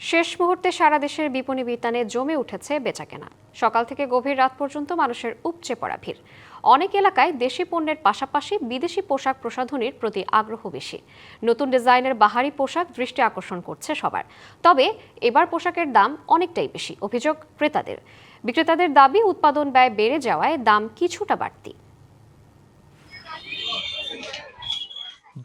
শেষ মুহূর্তে সারা দেশের বিপণী বিতানে জমে উঠেছে বেচাকেনা। সকাল থেকে গভীর রাত পর্যন্ত মানুষের উপচে পড়া ভিড়। অনেক এলাকায় দেশি পণ্যের পাশাপাশি বিদেশি পোশাক প্রসাধনীর প্রতি আগ্রহ বেশি। নতুন ডিজাইনের বাহারি পোশাক দৃষ্টি আকর্ষণ করছে সবার। তবে এবার পোশাকের দাম অনেকটাই বেশি, অভিযোগ ক্রেতাদের। বিক্রেতাদের দাবি উৎপাদন ব্যয় বেড়ে যাওয়ায় দাম কিছুটা বাড়তি।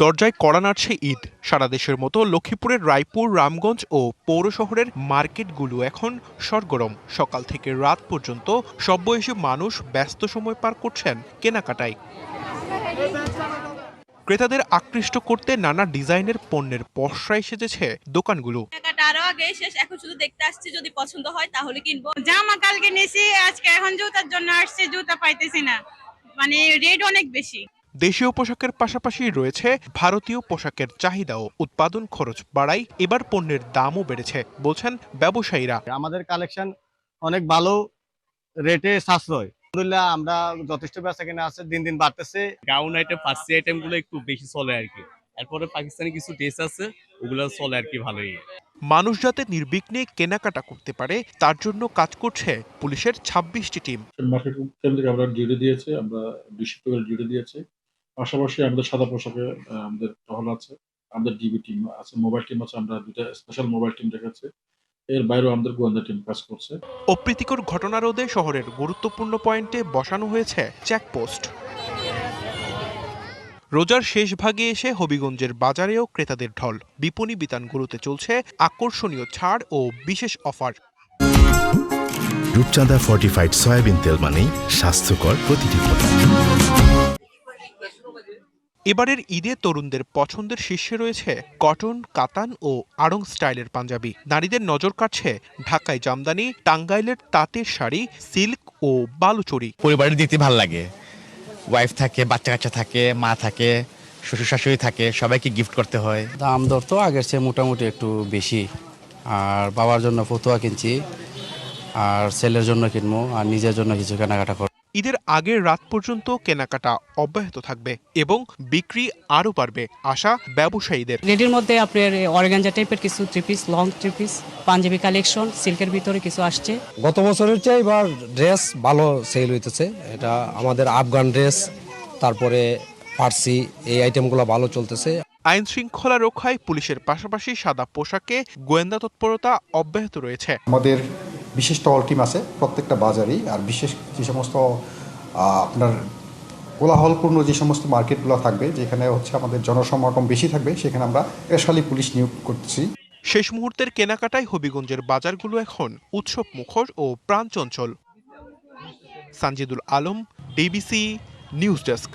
দরজায় কড়া নাড়ছে ঈদ। সারা দেশের মতো লক্ষ্মীপুরের রায়পুর, রামগঞ্জ ও পৌর শহরের মার্কেটগুলো এখন সরগরম। সকাল থেকে রাত পর্যন্ত সব বয়সী মানুষ ব্যস্ত সময় পার করছেন কেনাকাটায়। ক্রেতাদের আকৃষ্ট করতে নানা ডিজাইনের পণ্যের পসরায় সেজেছে দোকানগুলো। আরো আগে শেষ, এখন শুধু দেখতে আসছি, যদি পছন্দ হয় তাহলে কিনবো। জামা কালকে নিয়েছি, আজকে এখন জুতার জন্য আসছে, জুতা পাইতেছি না, মানে রেট অনেক বেশি। দেশীয় পোশাকের পাশাপাশি রয়েছে ভারতীয় পোশাকের চাহিদাও। উৎপাদন খরচ বাড়ায় এবার পণ্যের দামও বেড়েছে বলছেন ব্যবসায়ীরা। আমাদের কালেকশন অনেক ভালো, রেটে সাশ্রয়। আলহামদুলিল্লাহ আমরা যথেষ্ট বেচাকেনা আছে, দিন দিন বাড়তেছে। গাউন আইটেম, ফার্সি আইটেম গুলো একটু বেশি চলে আর কি। এরপরে পাকিস্তানি কিছু ড্রেস আছে, ওগুলো চলে আর কি ভালোই। মানুষ যাতে নির্বিঘ্নে কেনাকাটা করতে পারে তার জন্য কাজ করছে পুলিশের 26টি টিম। মার্কেট কেন্দ্রে আমরা ডিউটি দিয়েছি, আমরা বিশ্ববিদ্যালয়ের ডিউটি দিয়েছি। পাশাপাশি আমাদের সাদা পোশাকে আমাদের টহল আছে, আমাদের ডিবি টিম আছে, মোবাইল টিম আছে, আমরা দুটা স্পেশাল মোবাইল টিম রেখেছি। এর বাইরেও আমাদের গোয়েন্দা টিম কাজ করছে। অপ্রীতিকর ঘটনা রোধে শহরের গুরুত্বপূর্ণ পয়েন্টে বসানো হয়েছে চেকপোস্ট। রোজার শেষ ভাগে এসে হবিগঞ্জের বাজারেও ক্রেতাদের ঢল। বিপণী বিতানগুলোতে চলছে আকর্ষণীয় ছাড় ও বিশেষ অফার। রূপচাঁদা ফর্টিফাইড সয়াবিন তেল মানেই স্বাস্থ্যকর প্রতিটি ফোঁটা। এবারের ঈদে তরুণদের পছন্দের শীর্ষে রয়েছে কটন, কাতান ও আড়ং স্টাইলের পাঞ্জাবি। নারীদের নজর কাটছে ঢাকায় জামদানি, টাঙ্গাইলের তাঁতের শাড়ি, সিল্ক ও বালুচরি। পরিবারের দেখতে ভালো লাগে, ওয়াইফ থাকে, বাচ্চা কাচ্চা থাকে, মা থাকে, শ্বশুর শাশুড়ি থাকে, সবাইকে গিফট করতে হয়। দাম দর তো আগের চেয়ে মোটামুটি একটু বেশি। আর বাবার জন্য ফতুয়া কিনছি, আর ছেলের জন্য কিনবো, আর নিজের জন্য কিছু কেনাকাটা করবো। ঈদের আগের রাত পর্যন্ত কেনাকাটা অব্যাহত থাকবে এবং বিক্রি আরও বাড়বে আশা ব্যবসায়ীদের। রেডির মধ্যে আপনার অর্গানজা টাইপের কিছু three piece, long three piece, Punjabi collection, সিল্কের ভিতরে কিছু আসছে। গত বছরের চেয়ে এবার ড্রেস ভালো সেল হইতেছে। এটা আমাদের আফগান ড্রেস, তারপরে ফার্সি, এই আইটেমগুলো ভালো চলতেছে। আইন শৃঙ্খলা রক্ষায় পুলিশের পাশাপাশি সাদা পোশাকে গোয়েন্দা তৎপরতা অব্যাহত রয়েছে। আমাদের বিশেষ টহল টিম আছে প্রত্যেকটা বাজারেই। আর বিশেষ যে সমস্ত আপনার কোলাহলপূর্ণ যে সমস্ত মার্কেটগুলো থাকবে, যেখানে হচ্ছে আমাদের জনসমাগম বেশি থাকবে, সেখানে আমরা স্পেশালি পুলিশ নিয়োগ করছি। শেষ মুহূর্তের কেনাকাটায় হবিগঞ্জের বাজারগুলো এখন উৎসব মুখর ও প্রাণচঞ্চল। Sanjidul Alam, DBC news desk.